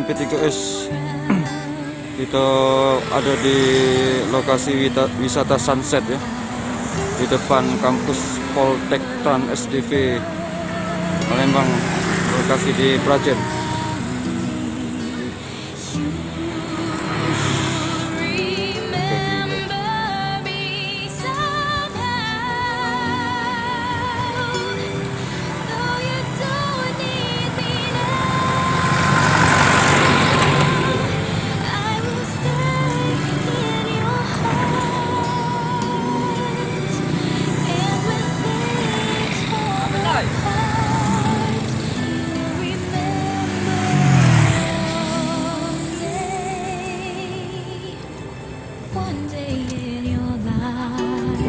MP3S. Kita ada di lokasi wisata sunset ya, di depan kampus Poltektran SDV Palembang, lokasi di Prajen.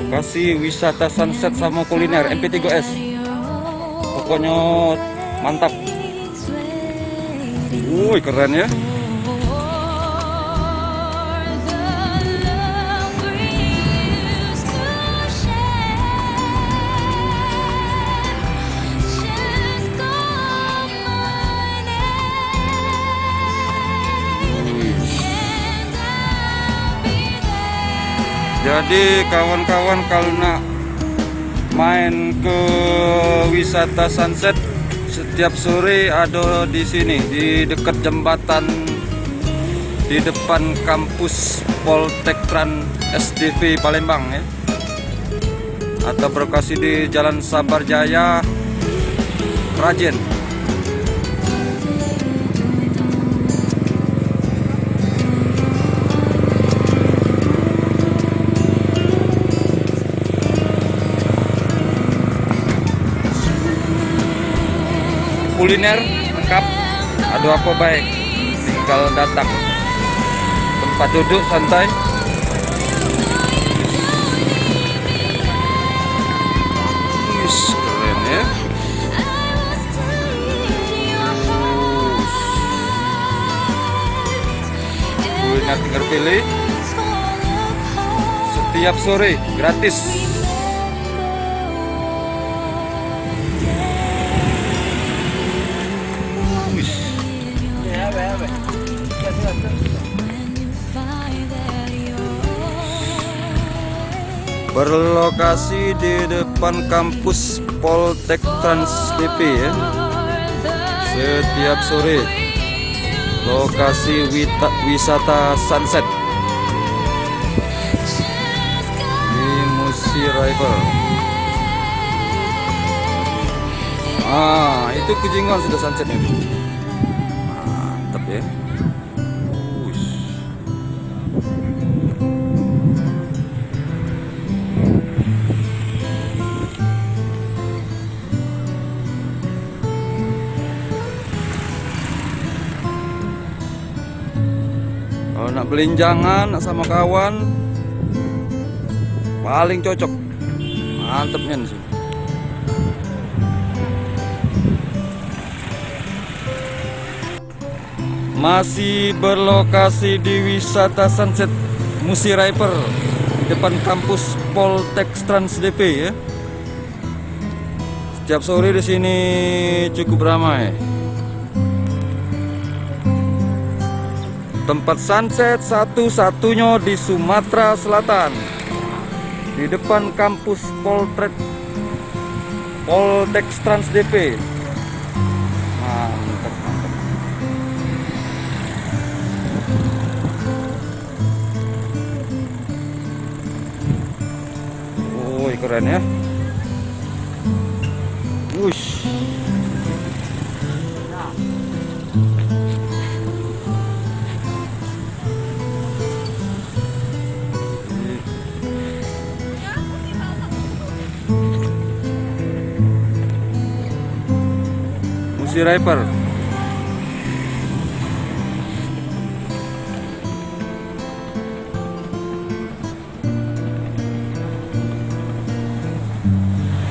Lokasi wisata sunset sama kuliner MP3S. Pokoknya mantap. Wuih, keren ya. Jadi kawan-kawan kalau nak main ke wisata sunset setiap sore ada di sini, di dekat jembatan di depan kampus Poltektran SDV Palembang ya. Atau berlokasi di Jalan Sabar Jaya, Prajen. Kuliner lengkap, ada apa baik, tinggal datang. Tempat duduk santai. Keren ya. Kuliner tinggal pilih. Setiap sore gratis. Berlokasi di depan kampus Poltektran SDV ya. Setiap sore lokasi wisata sunset di Musi River. Itu Kujingon sudah sunsetnya. Mantap ya. Kalau nak belinjangan sama kawan paling cocok, mantepnya sih. Masih berlokasi di wisata sunset Musi River depan kampus Poltektran SDV ya. Setiap sore di sini cukup ramai. Tempat sunset satu-satunya di Sumatera Selatan, di depan kampus Poltektran SDV. Mantap, mantap. Woi, keren ya. Wush. Musi River.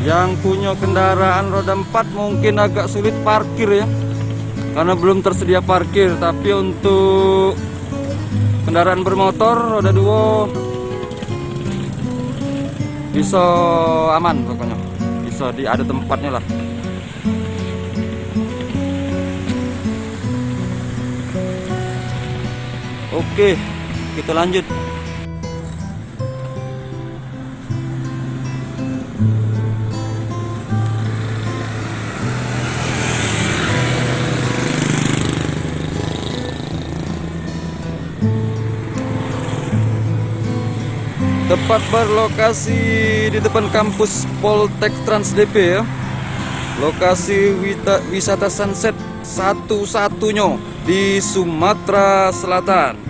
Yang punya kendaraan roda 4 mungkin agak sulit parkir ya, karena belum tersedia parkir. Tapi untuk kendaraan bermotor roda 2 bisa aman pokoknya, bisa ada tempatnya lah. Oke, kita lanjut. Tepat berlokasi di depan kampus Poltek Trans DP ya. Lokasi wisata sunset satu-satunya di Sumatera Selatan.